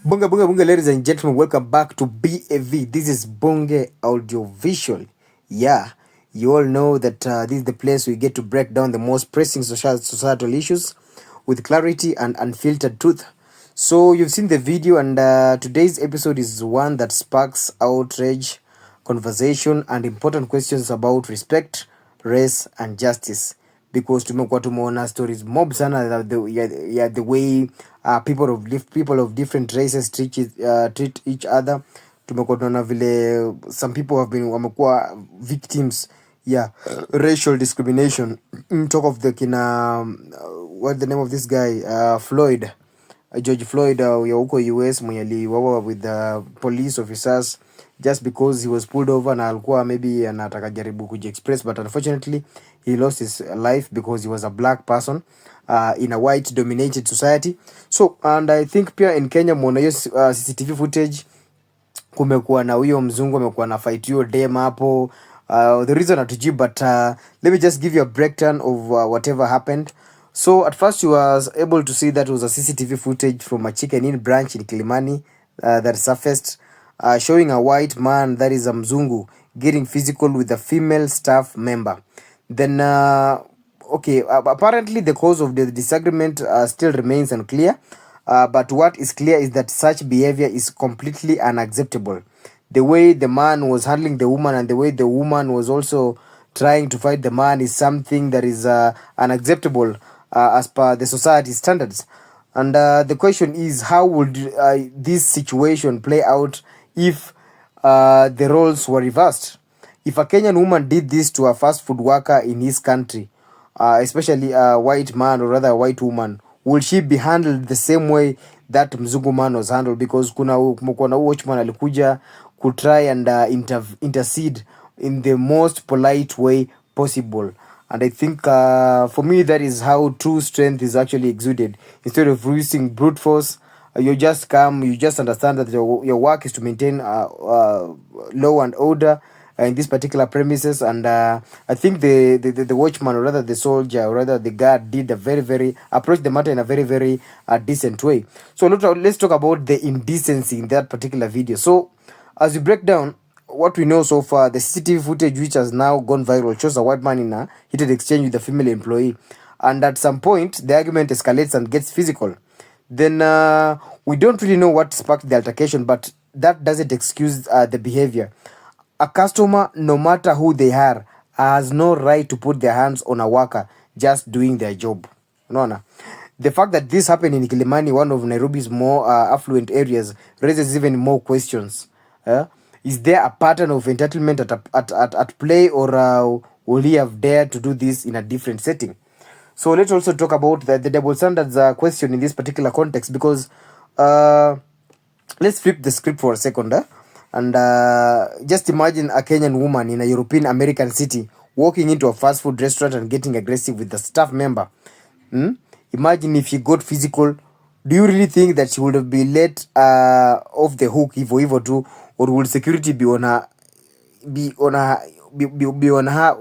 Bunga, ladies and gentlemen, welcome back to BAV. This is Bunge Audiovisual. Yeah, you all know that this is the place we get to break down the most pressing societal issues with clarity and unfiltered truth. So, you've seen the video, and today's episode is one that sparks outrage, conversation, and important questions about respect, race, and justice. Because tumekuwa tumeona stories mob sana the way people of different races treat each other. Tumekuwa tunaona vile some people wamekuwa victims racial discrimination. Talk of the what's the name of this guy, Floyd, George Floyd, ya huko US, mwenye aliwawa with the police officers just because he was pulled over na alikuwa maybe anataka jaribu kujiexpress, but unfortunately he lost his life because he was a black person in a white dominated society. So, and I think pia in Kenya mwona hiyo CCTV footage, kumekuwa na huyo mzungu amekuwa na fight hiyo dem hapo. The reason hatujibu, but let me just give you a breakdown of whatever happened. So at first you was able to see that it was a CCTV footage from a chicken in branch in Kilimani that surfaced, showing a white man, that is a Mzungu, getting physical with a female staff member. Then, apparently the cause of the disagreement still remains unclear, but what is clear is that such behavior is completely unacceptable. The way the man was handling the woman and the way the woman was also trying to fight the man is something that is unacceptable as per the society standards. And the question is, how would this situation play out if the roles were reversed? If a Kenyan woman did this to a fast food worker in his country, especially a white man or rather a white woman, will she be handled the same way that Mzungu man was handled? Because kuna watchman alikuja could try and intercede in the most polite way possible. And I think for me, that is how true strength is actually exuded. Instead of using brute force, you just understand that your work is to maintain law and order in this particular premises. And I think the watchman, or rather the soldier, or rather the guard, did a very approach the matter in a very decent way. So let's talk about the indecency in that particular video. So as we break down what we know so far, the CCTV footage, which has now gone viral, shows a white man in a heated exchange with a female employee, and at some point the argument escalates and gets physical. Then we don't really know what sparked the altercation, but that doesn't excuse the behavior. A customer, no matter who they are, has no right to put their hands on a worker just doing their job. No. The fact that this happened in Kilimani, one of Nairobi's more affluent areas, raises even more questions. Is there a pattern of entitlement at play, or will he have dared to do this in a different setting? So let's also talk about the double standards question in this particular context, because let's flip the script for a second. And just imagine a Kenyan woman in a European American city walking into a fast food restaurant and getting aggressive with the staff member. Imagine if she got physical. Do you really think that she would have been let off the hook hivyo too, or would security be on her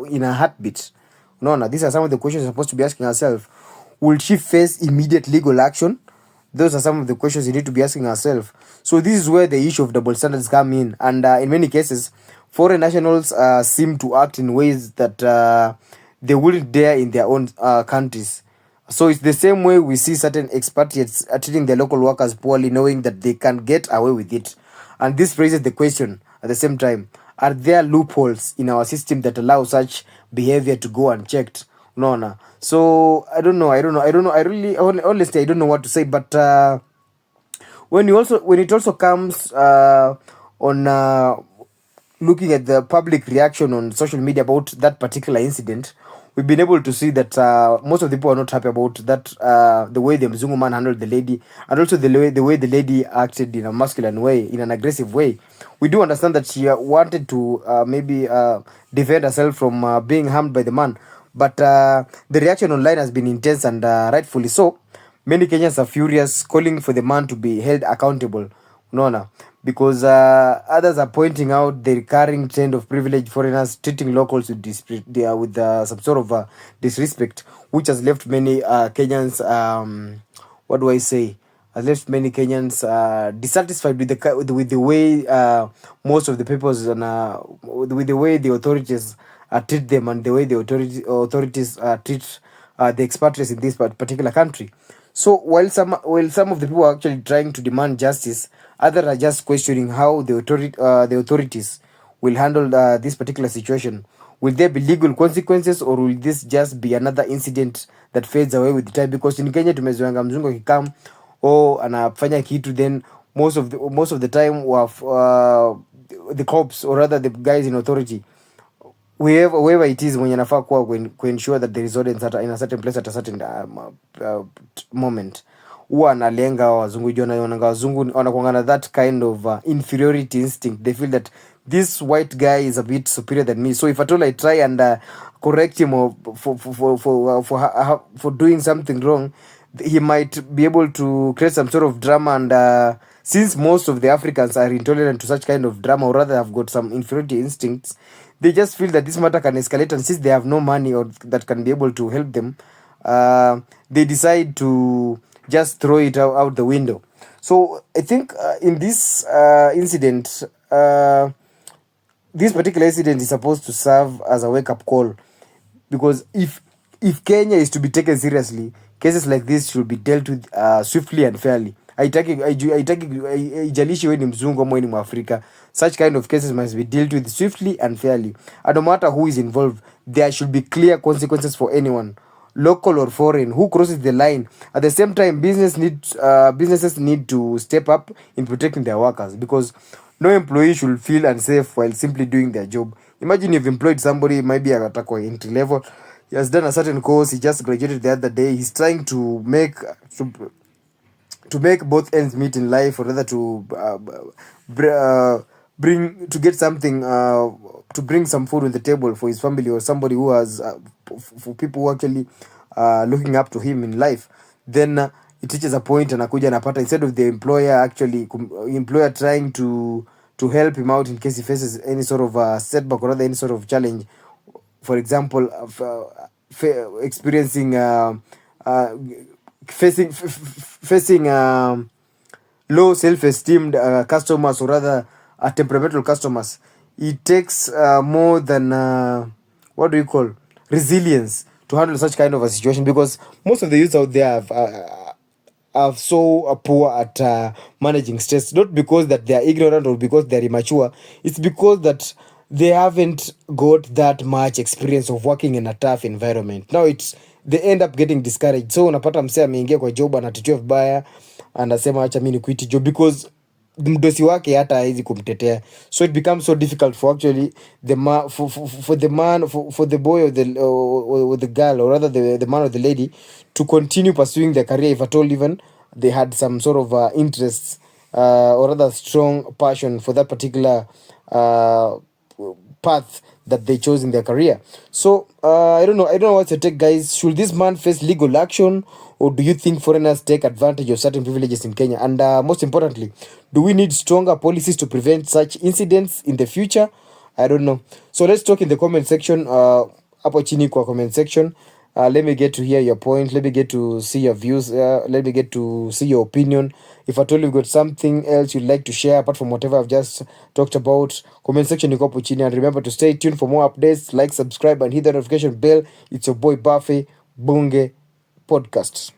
in a heartbeat? No, these are some of the questions you're supposed to be asking yourself. Will she face immediate legal action? Those are some of the questions you need to be asking yourself. So this is where the issue of double standards come in, and in many cases, foreign nationals seem to act in ways that they wouldn't dare in their own countries. So it's the same way we see certain expatriates treating their local workers poorly, knowing that they can get away with it. And this raises the question at the same time: are there loopholes in our system that allow such behavior to go unchecked? No. So I don't know. I really, honestly, I don't know what to say. But when it also comes on looking at the public reaction on social media about that particular incident, we've been able to see that most of the people are not happy about that, the way the Mzungu man handled the lady, and also the way the lady acted in a masculine way, in an aggressive way. We do understand that she wanted to maybe defend herself from being harmed by the man, but the reaction online has been intense, and rightfully so. Many Kenyans are furious, calling for the man to be held accountable. No. Because others are pointing out the recurring trend of privileged foreigners treating locals with some sort of disrespect, which has left many Kenyans, what do I say, has left many Kenyans dissatisfied with the way most of the people's with the way the authorities treat them, and the way the authorities treat the expatriates in this particular country. So while some of the people are actually trying to demand justice, others are just questioning how the authorities will handle this particular situation. Will there be legal consequences, or will this just be another incident that fades away with time? Because in Kenya tumezoanga mzungu akikam anafanya kitu, then most of the time the cops, or rather the guys in authority, whoever it is mwenye anafaa kuwa kuensure that there is order in a certain place at a certain moment, huwa analenga wazungu. Wanaonanga wazungu wanakuanga na that kind of inferiority instinct. They feel that this white guy is a bit superior than me, so if at all I try and correct him for doing something wrong, he might be able to create some sort of drama. And since most of the Africans are intolerant to such kind of drama, or rather have got some inferiority instincts, they just feel that this matter can escalate, and since they have no money or that can be able to help them, they decide to just throw it out the window. So I think in this incident, this particular incident is supposed to serve as a wake-up call, because if Kenya is to be taken seriously, cases like this should be dealt with swiftly and fairly. Haijalishi wewe ni mzungu ama ni Mwafrika, such kind of cases must be dealt with swiftly and fairly. And no matter who is involved, there should be clear consequences for anyone, local or foreign, who crosses the line. At the same time, businesses need to step up in protecting their workers, because no employee should feel unsafe while simply doing their job. Imagine you've employed somebody, maybe at a entry level. He has done a certain course. He just graduated the other day. He's trying to make both ends meet in life, or rather to get something, to bring some food on the table for his family, or somebody who has for people who actually looking up to him in life. Then it reaches a point and anakuja anapata, instead of the employer trying to help him out in case he faces any sort of setback, or rather any sort of challenge, for example, experiencing facing low self-esteem customers, or rather temperamental customers. It takes more than resilience to handle such kind of a situation, because most of the youth out there are so poor at managing stress, not because that they are ignorant or because they are immature. It's because that they haven't got that much experience of working in a tough environment. Now they end up getting discouraged. So unapata msee ameingia kwa job anatitiwa vibaya, anasema acha mimi ni quit job, because mdosi wake hata haizi kumtetea. So it becomes so difficult for actually for the boy or the girl, or rather the man or the lady, to continue pursuing their career, if at all even they had some sort of interests, or rather strong passion for that particular path that they chose in their career. So I don't know what's your take, guys. Should this man face legal action, or do you think foreigners take advantage of certain privileges in Kenya? And most importantly, do we need stronger policies to prevent such incidents in the future? I don't know. So let's talk in the comment section. Hapo chini kwa comment section. Let me get to hear your point. Let me get to see your views. Let me get to see your opinion. If at all you've got something else you'd like to share apart from whatever I've just talked about, comment section iko hapo chini. And remember to stay tuned for more updates. Like, subscribe, and hit the notification bell. It's your boy Buffy Bunge Podcast.